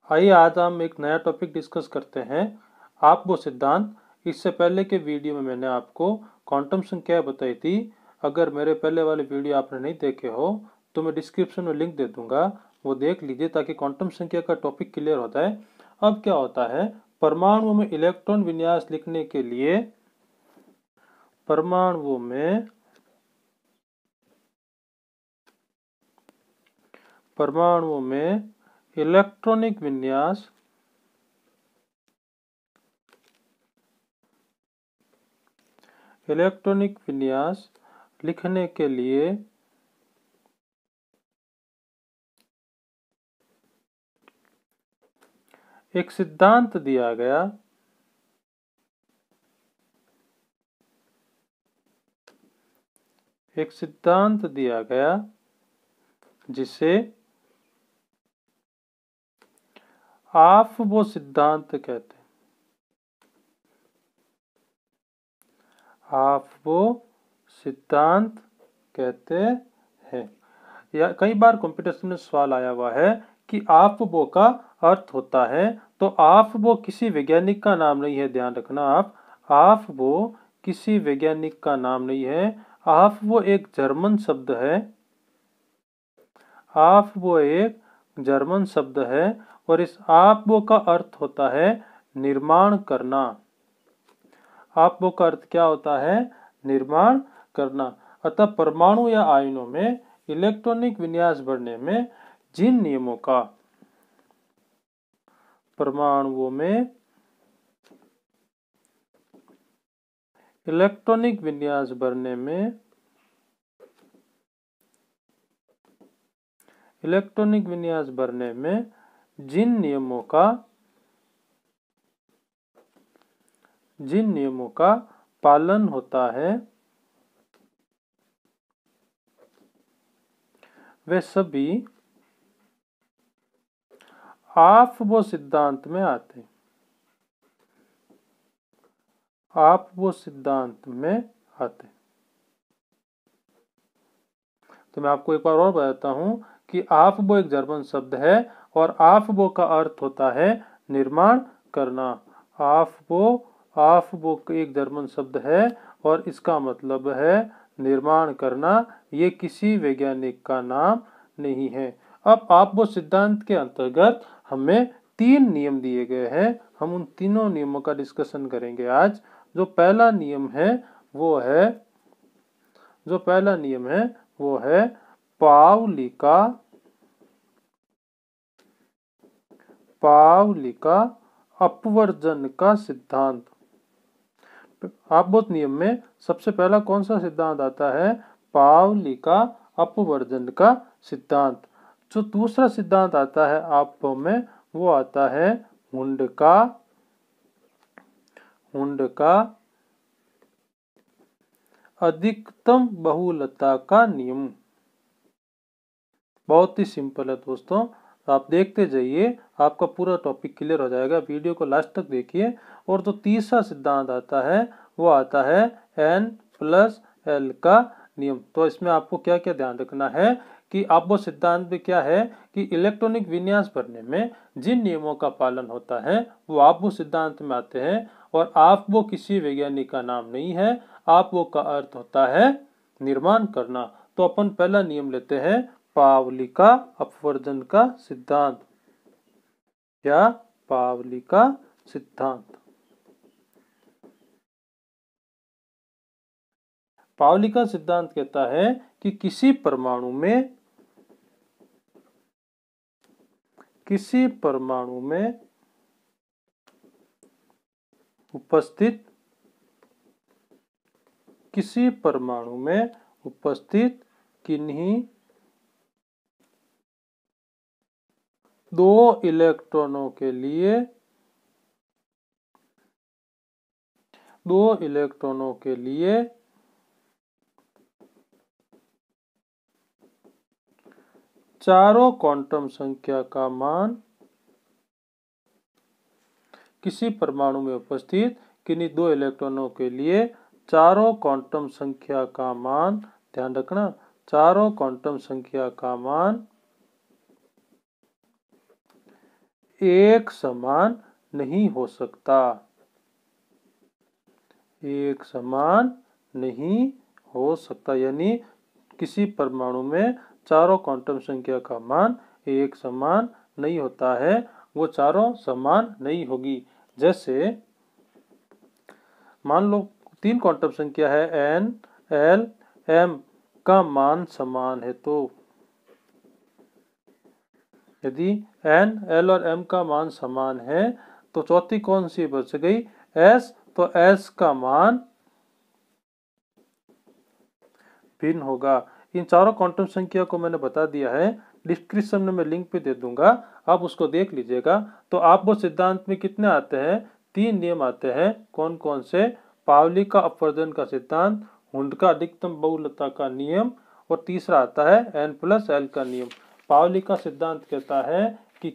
आइए आज हम एक नया टॉपिक डिस्कस करते हैं। आप वो सिद्धांत। इससे पहले के वीडियो में मैंने आपको क्वांटम संख्या बताई थी। अगर मेरे पहले वाले वीडियो आपने नहीं देखे हो तो मैं डिस्क्रिप्शन में लिंक दे दूंगा, वो देख लीजिए ताकि क्वांटम संख्या का टॉपिक क्लियर हो जाए। अब क्या होता है, परमाणु में इलेक्ट्रॉन विन्यास लिखने के लिए परमाणुओं में इलेक्ट्रॉनिक विन्यास लिखने के लिए एक सिद्धांत दिया गया जिसे आफबो सिद्धांत कहते हैं। आफबो सिद्धांत कहते हैं। या कई बार कंपटीशन में सवाल आया हुआ है कि आफबो का अर्थ होता है, तो आफबो किसी वैज्ञानिक का नाम नहीं है, ध्यान रखना आप। आफबो किसी वैज्ञानिक का नाम नहीं है। आफबो एक जर्मन शब्द है। आफबो एक जर्मन शब्द है और इस आफबो का अर्थ होता है निर्माण करना। आफबो का अर्थ क्या होता है? निर्माण करना। अतः परमाणु या आयनों में इलेक्ट्रॉनिक विन्यास बढ़ने में जिन नियमों का परमाणुओं में इलेक्ट्रॉनिक विन्यास बढ़ने में जिन नियमों का पालन होता है वे सभी आफबो सिद्धांत में आते हैं। आफबो सिद्धांत में आते हैं। तो मैं आपको एक बार और बताता हूं कि आफबो एक जर्मन शब्द है और आफबो का अर्थ होता है निर्माण करना। आफबो एक जर्मन शब्द है और इसका मतलब है निर्माण करना। ये किसी वैज्ञानिक का नाम नहीं है। अब आफबो सिद्धांत के अंतर्गत हमें 3 नियम दिए गए हैं। हम उन तीनों नियमों का डिस्कशन करेंगे आज। जो पहला नियम है वो है पावली का अपवर्जन का सिद्धांत। आफबो नियम में सबसे पहला कौन सा सिद्धांत आता है? पावली का अपवर्जन का सिद्धांत। जो दूसरा सिद्धांत आता है आफबो में वो आता है हुंड का अधिकतम बहुलता का नियम। बहुत ही सिंपल है दोस्तों, आप देखते जाइए, आपका पूरा टॉपिक क्लियर हो जाएगा। वीडियो को लास्ट तक देखिए। और जो तीसरा सिद्धांत आता है वो आता है N+L का नियम। तो इसमें आपको क्या क्या ध्यान रखना है कि आफबो सिद्धांत में क्या है कि इलेक्ट्रॉनिक विन्यास भरने में जिन नियमों का पालन होता है वो आफबो सिद्धांत में आते हैं। और आफबो किसी वैज्ञानिक का नाम नहीं है। आफबो का अर्थ होता है निर्माण करना। तो अपन पहला नियम लेते हैं, पावली का अपवर्जन का सिद्धांत या पावली का सिद्धांत। पावली का सिद्धांत कहता है कि किसी परमाणु में उपस्थित किन्हीं 2 इलेक्ट्रॉनों के लिए चारों क्वांटम संख्या का मान किसी परमाणु में उपस्थित किन्हीं 2 इलेक्ट्रॉनों के लिए चारों क्वांटम संख्या का मान, ध्यान रखना, चारों क्वांटम संख्या का मान एक समान नहीं हो सकता। एक समान नहीं हो सकता, यानी किसी परमाणु में चारों क्वांटम संख्या का मान एक समान नहीं होता है, वो चारों समान नहीं होगी। जैसे मान लो 3 क्वांटम संख्या है n, l, m का मान समान है, तो यदि n, l और m का मान समान है तो चौथी कौन सी बच गई, s, तो s का मान भिन्न होगा। इन चारों क्वांटम संख्या को मैंने बता दिया है, डिस्क्रिप्शन में मैं लिंक पे दे दूंगा, आप उसको देख लीजिएगा। तो आप वो सिद्धांत में कितने आते हैं, 3 नियम आते हैं। कौन कौन से, पावली का अपवर्जन का सिद्धांत, हुंड का अधिकतम बहुलता का नियम, और तीसरा आता है n+l का नियम। पावली का सिद्धांत कहता है कि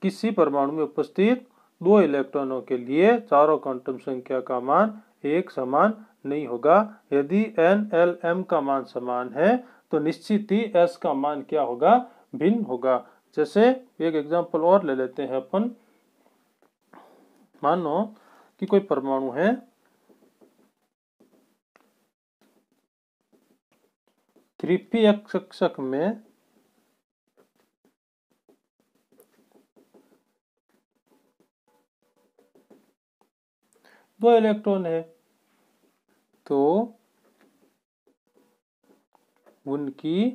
किसी परमाणु में उपस्थित 2 इलेक्ट्रॉनों के लिए चारों क्वांटम संख्या का मान एक समान नहीं होगा। यदि n, l, m का मान समान है तो निश्चित ही s का मान क्या होगा, भिन्न होगा। जैसे एक एग्जांपल और ले लेते हैं अपन। मानो कि कोई परमाणु है, P कक्षक में दो इलेक्ट्रॉन है, तो उनकी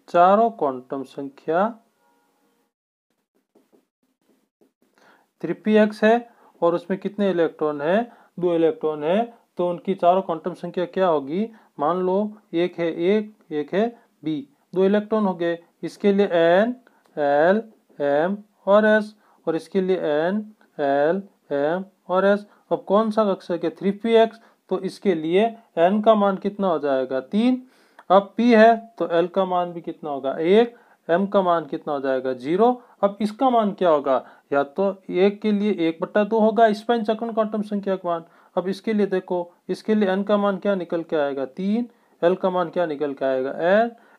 चारों क्वांटम संख्या 3px है और उसमें कितने इलेक्ट्रॉन है, 2 इलेक्ट्रॉन है, तो उनकी चारों क्वांटम संख्या क्या होगी। मान लो एक है एक है b, 2 इलेक्ट्रॉन हो गए। इसके लिए n, l, m और s, और इसके लिए n, l, m और s। अब कौन सा कक्षक है, 3px, तो इसके लिए n का मान कितना हो जाएगा, 3। अब p है तो l का मान भी कितना होगा, 1, m का मान कितना हो जाएगा, 0। अब इसका मान क्या होगा, या तो 1 के लिए 1/2 होगा स्पाइन सेकंड क्वांटम संख्या का मान। अब इसके लिए देखो, इसके लिए n का मान क्या निकल के आएगा, 3, l का मान क्या निकल के आएगा,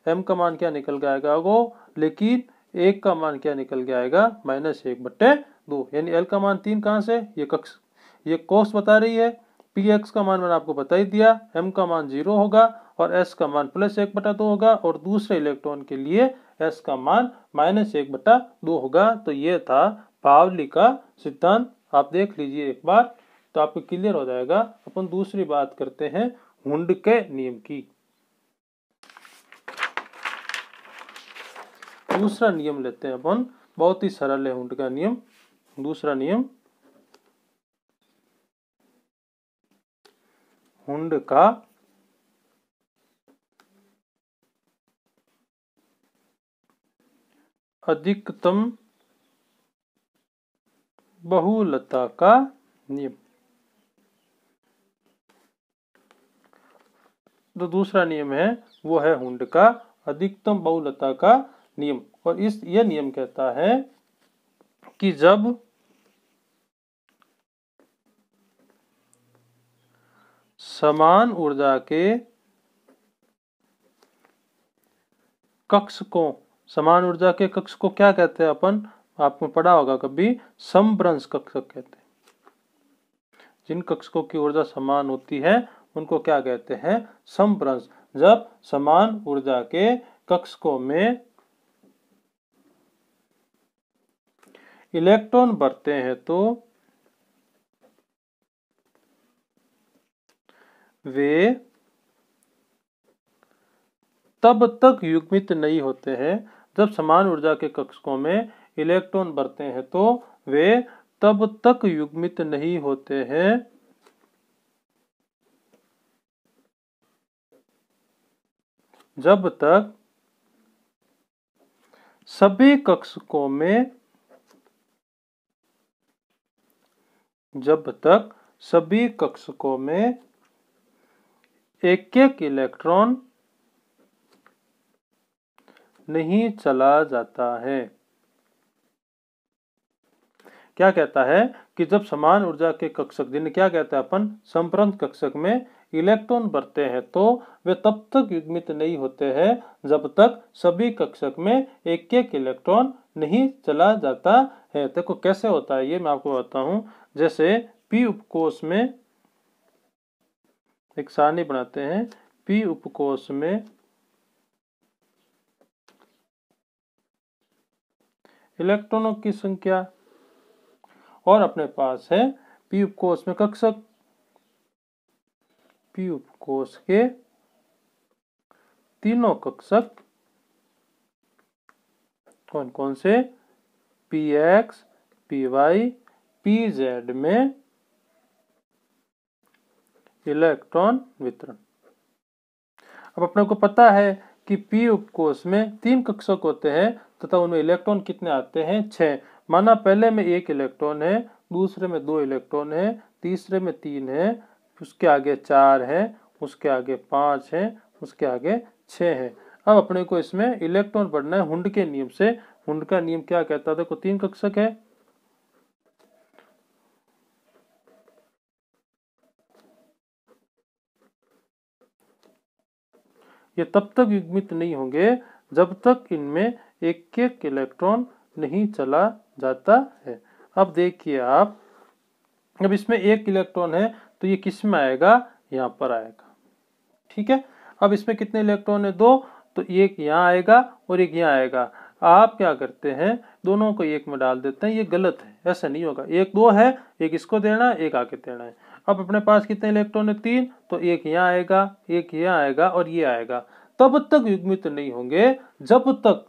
m का मान क्या निकल के आएगा, वो, लेकिन 1 का मान क्या निकल के आएगा, -1/2। यानी l का मान 3 कहाँ से, ये कोस बता रही है। px का मान मैंने आपको बता ही दिया, m का मान 0 होगा और s का मान +1/2 होगा, और दूसरे इलेक्ट्रॉन के लिए s का मान -1/2 होगा। तो ये था पावली का सिद्धांत, आप देख लीजिए एक बार तो आपको क्लियर हो जाएगा। अपन दूसरी बात करते हैं हुंड के नियम की। दूसरा नियम लेते हैं अपन, बहुत ही सरल है हुंड का नियम। दूसरा नियम, हुंड का अधिकतम बहुलता का नियम। जो दूसरा नियम है वो है हुंड का अधिकतम बहुलता का नियम। और यह नियम कहता है कि जब समान ऊर्जा के कक्ष को, समान ऊर्जा के कक्ष को क्या कहते हैं अपन, आपने पढ़ा होगा कभी, समभ्रंश कक्षक कहते हैं। जिन कक्षकों की ऊर्जा समान होती है उनको क्या कहते हैं, समभ्रंश। जब समान ऊर्जा के कक्षकों में इलेक्ट्रॉन बढ़ते हैं तो वे तब तक युग्मित नहीं होते हैं। जब समान ऊर्जा के कक्षकों में इलेक्ट्रॉन बढ़ते हैं तो वे तब तक युग्मित नहीं होते हैं जब तक सभी कक्षकों में एक एक इलेक्ट्रॉन नहीं चला जाता है। क्या कहता है कि जब समान ऊर्जा के कक्षक, जिन्हें क्या कहता है अपन, समभ्रंश कक्षक में इलेक्ट्रॉन भरते हैं तो वे तब तक युग्मित नहीं होते हैं जब तक सभी कक्षक में एक एक इलेक्ट्रॉन नहीं चला जाता है। देखो कैसे होता है ये मैं आपको बताता हूँ। जैसे p उपकोष में एक सारणी बनाते हैं। p उपकोष में इलेक्ट्रॉनों की संख्या और अपने पास है p उपकोष में कक्षक। p उपकोष के तीनों कक्षक कौन कौन से? px, py, pz में इलेक्ट्रॉन वितरण। अब अपने को पता है कि p उपकोष में 3 कक्षक होते हैं तथा उनमें इलेक्ट्रॉन कितने आते हैं? 6। माना पहले में 1 इलेक्ट्रॉन है, दूसरे में 2 इलेक्ट्रॉन है, तीसरे में 3 है, उसके आगे 4 है, उसके आगे 5 है, उसके आगे 6 है। अब अपने को इसमें इलेक्ट्रॉन पढ़ना है हुंड के नियम से। हुंड का नियम क्या कहता है? देखो 3 कक्षक है, ये तब तक युग्मित नहीं होंगे जब तक इनमें एक एक इलेक्ट्रॉन नहीं चला जाता है। अब देखिए आप, अब इसमें 1 इलेक्ट्रॉन है तो ये किस में आएगा? यहाँ पर आएगा। ठीक है। अब इसमें कितने इलेक्ट्रॉन है? 2, तो एक यहाँ आएगा और एक यहाँ आएगा। आप क्या करते हैं? दोनों को एक में डाल देते हैं। ये गलत है, ऐसा नहीं होगा। 1 2 है, एक इसको देना है, एक आके देना है। अब अपने पास कितने इलेक्ट्रॉन है? 3, तो एक यहाँ आएगा, एक यहाँ आएगा और ये आएगा। तब तक युग्मित नहीं होंगे जब तक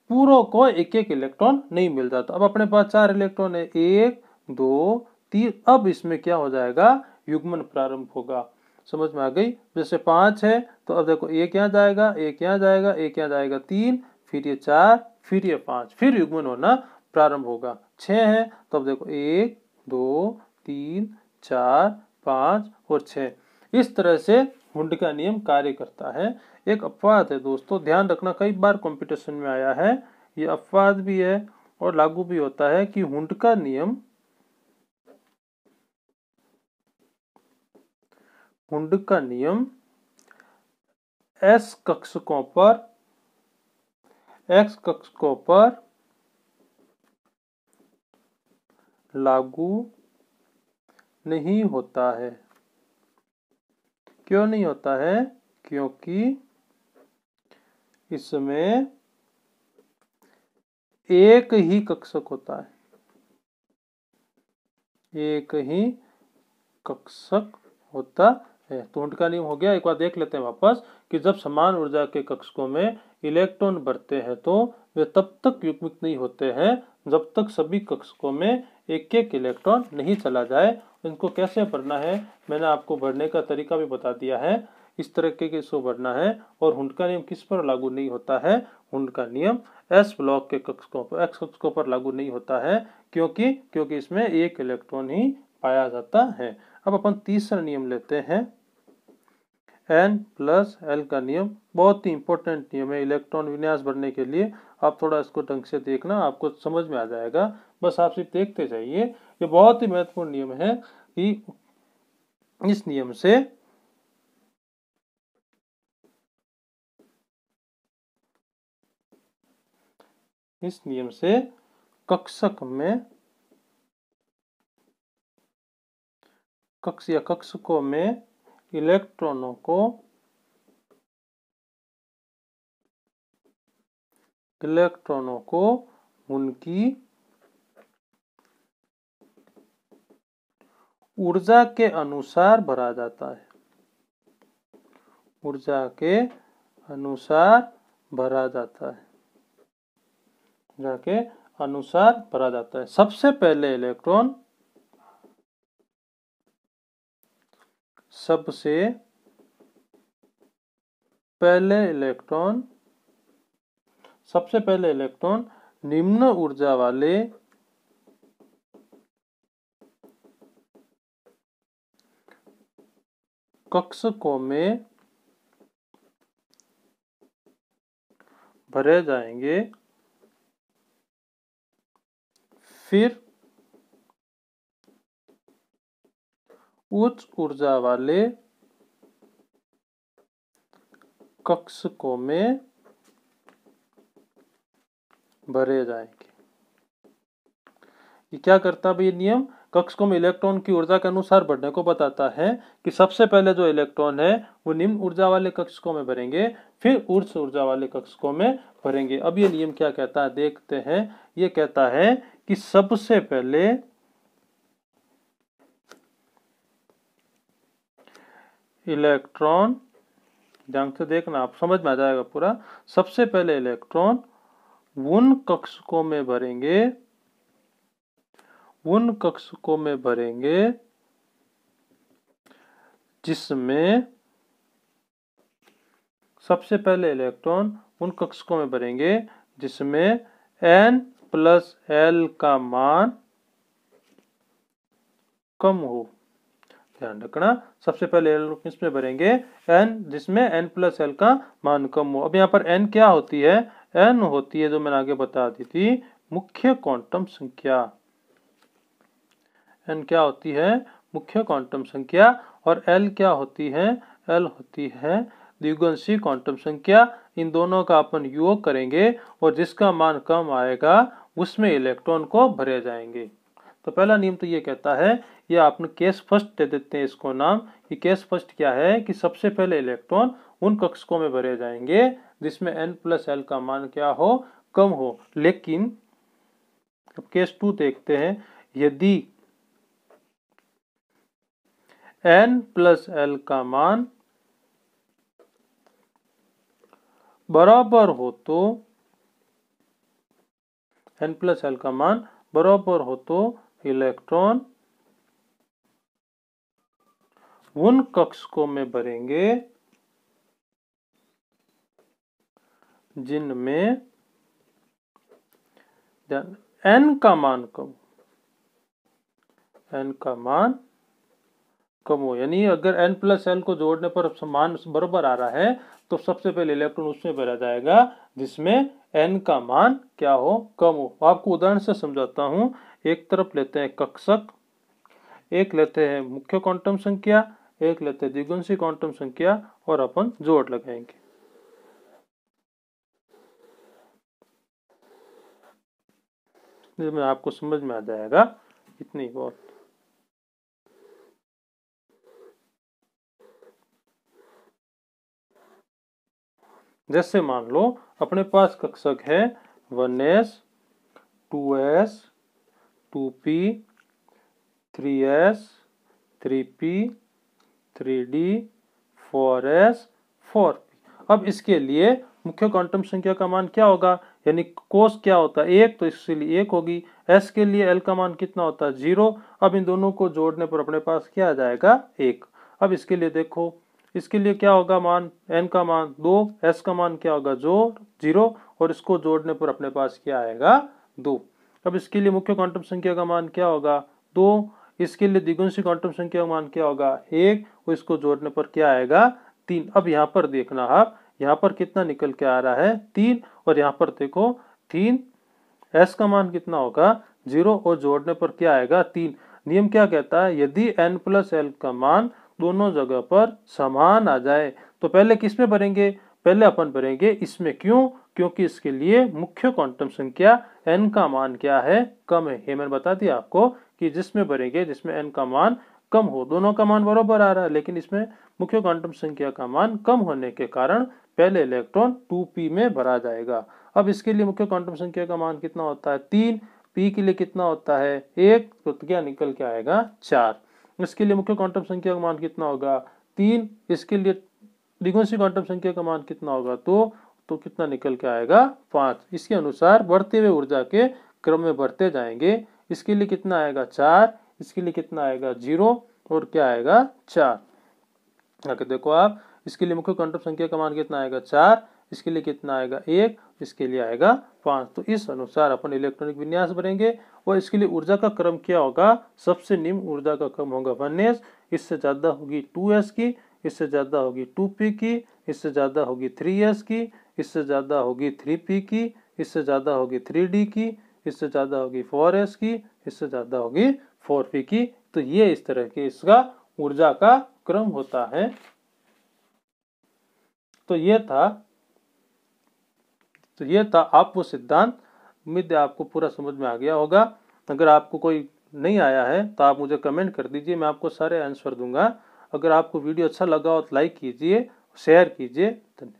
पूरों को एक एक इलेक्ट्रॉन नहीं मिल जाता। अब अपने पास 4 इलेक्ट्रॉन है, 1 2 3। अब इसमें क्या हो जाएगा? युग्मन प्रारंभ होगा। समझ में आ गई? जैसे 5 है तो अब देखो एक यहाँ जाएगा, एक यहाँ जाएगा, एक यहाँ जाएगा, 3, फिर ये 4, फिर ये 5, फिर युग्मन होना प्रारंभ होगा। 6 है तो अब देखो 1 2 3 4 5 और 6। इस तरह से हुंड का नियम कार्य करता है। एक अपवाद है दोस्तों, ध्यान रखना, कई बार कंपटीशन में आया है। ये अपवाद भी है और लागू भी होता है कि हुंड का नियम S कक्षकों पर X कक्षकों पर लागू नहीं होता है। क्यों नहीं होता है? क्योंकि इसमें एक ही कक्षक होता है, एक ही कक्षक होता है। तो हुंड का नियम हो गया। एक बार देख लेते हैं वापस कि जब समान ऊर्जा के कक्षकों में इलेक्ट्रॉन बढ़ते हैं तो वे तब तक युग्मित नहीं होते हैं जब तक सभी कक्षकों में एक एक इलेक्ट्रॉन नहीं चला जाए। इनको कैसे भरना है मैंने आपको भरने का तरीका भी बता दिया है। इस तरीके के इसको भरना है। और हुंड का नियम किस पर लागू नहीं होता है? हुंड का नियम एस ब्लॉक के कक्षकों पर, एक्स कक्षकों पर लागू नहीं होता है। क्योंकि इसमें एक इलेक्ट्रॉन ही पाया जाता है। अब अपन तीसरा नियम लेते हैं, N+L का नियम। बहुत ही इंपॉर्टेंट नियम है इलेक्ट्रॉन विन्यास भरने के लिए। आप थोड़ा इसको ढंग से देखना, आपको समझ में आ जाएगा। बस आप सिर्फ देखते जाइए। ये बहुत ही महत्वपूर्ण नियम है कि इस नियम से कक्षक में कक्षकों में इलेक्ट्रॉनों को उनकी ऊर्जा के अनुसार भरा जाता है। ऊर्जा के अनुसार भरा जाता है। ऊर्जा के अनुसार भरा जाता है। सबसे पहले इलेक्ट्रॉन निम्न ऊर्जा वाले कक्षकों में भरे जाएंगे। फिर उच्च ऊर्जा वाले कक्षकों में भरे जाएंगे। ये क्या करता है ये नियम? कक्षकों में इलेक्ट्रॉन की ऊर्जा के अनुसार बढ़ने को बताता है कि सबसे पहले जो इलेक्ट्रॉन है वो निम्न ऊर्जा वाले कक्षकों में भरेंगे, फिर उच्च ऊर्जा वाले कक्षकों में भरेंगे। अब ये नियम क्या कहता है देखते हैं। ये कहता है कि सबसे पहले इलेक्ट्रॉन, ध्यान से देखना आप समझ में आ जाएगा पूरा। सबसे पहले इलेक्ट्रॉन उन कक्षकों में भरेंगे, उन कक्षकों में भरेंगे जिसमें, सबसे पहले इलेक्ट्रॉन उन कक्षकों में भरेंगे जिसमें n+l का मान कम हो। ध्यान रखना, सबसे पहले किसमें भरेंगे? n, जिसमें n+l का मान कम हो। अब यहाँ पर n क्या होती है? n होती है, जो मैंने आगे बता दी थी, मुख्य क्वांटम संख्या। n क्या होती है? मुख्य क्वांटम संख्या। और l क्या होती है? l होती है द्विगुणसी क्वांटम संख्या। इन दोनों का अपन योग करेंगे और जिसका मान कम आएगा उसमें इलेक्ट्रॉन को भरे जाएंगे। तो पहला नियम तो ये कहता है, ये आपने केस फर्स्ट दे देते हैं इसको नाम। ये केस फर्स्ट क्या है कि सबसे पहले इलेक्ट्रॉन उन कक्षकों में भरे जाएंगे जिसमें n+l का मान क्या हो? कम हो। लेकिन अब केस 2 देखते हैं। यदि n+l का मान बराबर हो तो, n+l का मान बराबर हो तो इलेक्ट्रॉन उन कक्षकों में भरेंगे जिनमें n का मान कम, n का मान कम हो। यानी अगर n+l को जोड़ने पर मान बराबर आ रहा है तो सबसे पहले इलेक्ट्रॉन उसमें भरा जाएगा जिसमें n का मान क्या हो? कम हो। आपको उदाहरण से समझाता हूं। एक तरफ लेते हैं कक्षक, एक लेते हैं मुख्य क्वांटम संख्या, एक लेते हैं द्विगुणसी क्वांटम संख्या और अपन जोड़ लगाएंगे। इसमें आपको समझ में आ जाएगा, इतनी बहुत। जैसे मान लो अपने पास कक्षक है 1s, 2s, 2p, 3s, 3p, 3d, 4s, 4p। अब इसके लिए मुख्य क्वांटम संख्या का मान क्या होगा? यानी कोस क्या होता है? 1, तो इसलिए 1 होगी। s के लिए l का मान कितना होता है? 0। अब इन दोनों को जोड़ने पर अपने पास क्या आ जाएगा? 1। अब इसके लिए देखो, इसके लिए क्या होगा मान? n का मान 2, s का मान क्या होगा? 0, और इसको जोड़ने पर अपने पास क्या आएगा? 2। अब इसके लिए मुख्य क्वांटम संख्या का मान क्या होगा? 2। इसके लिए द्विगुणसी क्वांटम संख्या का मान क्या होगा? 1, और इसको जोड़ने पर क्या आएगा? 3। अब यहाँ पर देखना आप, यहाँ पर कितना निकल के आ रहा है? 3। और यहाँ पर देखो 3, s का मान कितना होगा? 0, और जोड़ने पर क्या आएगा? 3। नियम क्या कहता है? यदि n+l का मान दोनों जगह पर समान आ जाए तो पहले किस में भरेंगे? पहले अपन भरेंगे इसमें। क्यों? क्योंकि इसके लिए मुख्य क्वांटम संख्या n का मान क्या है? कम है। ये मैंने बता दिया आपको कि जिसमें भरेंगे जिसमें n का मान कम हो। दोनों का मान बराबर आ रहा है लेकिन इसमें मुख्य क्वांटम संख्या का मान कम होने के कारण पहले इलेक्ट्रॉन 2p में भरा जाएगा। अब इसके लिए मुख्य क्वांटम संख्या का मान कितना होता है? 3। p के लिए कितना होता है? 1, तो क्या निकल के आएगा? 4। इसके लिए मुख्य क्वांटम संख्या का मान कितना होगा? 3। इसके लिए द्विगुणसी क्वांटम संख्या का मान कितना होगा? तो कितना निकल के आएगा? 5। इसके अनुसार बढ़ते हुए ऊर्जा के क्रम में बढ़ते जाएंगे। इसके लिए कितना आएगा? 4। इसके लिए कितना आएगा? 0, और क्या आएगा? 4। आगे देखो आप, इसके लिए मुख्य क्वांटम संख्या का मान कितना आएगा? 4। इसके लिए कितना आएगा? 1। इसके लिए आएगा 5। तो इस अनुसार अपन इलेक्ट्रॉनिक विन्यास भरेंगे। और इसके लिए ऊर्जा का क्रम क्या होगा? सबसे निम्न ऊर्जा का क्रम होगा 1s, इससे ज्यादा होगी 2s की, इससे ज्यादा होगी 2p की, इससे ज्यादा होगी 3s की, इससे ज्यादा होगी 3p की, इससे ज्यादा होगी 3d की, इससे ज्यादा होगी 4s की, इससे ज्यादा होगी 4p की। तो ये इस तरह के इसका ऊर्जा का क्रम होता है। तो ये था आप वो सिद्धांत। उम्मीद है आपको पूरा समझ में आ गया होगा। अगर आपको कोई नहीं आया है तो आप मुझे कमेंट कर दीजिए, मैं आपको सारे आंसर दूंगा। अगर आपको वीडियो अच्छा लगा हो तो लाइक कीजिए, शेयर कीजिए। धन्यवाद।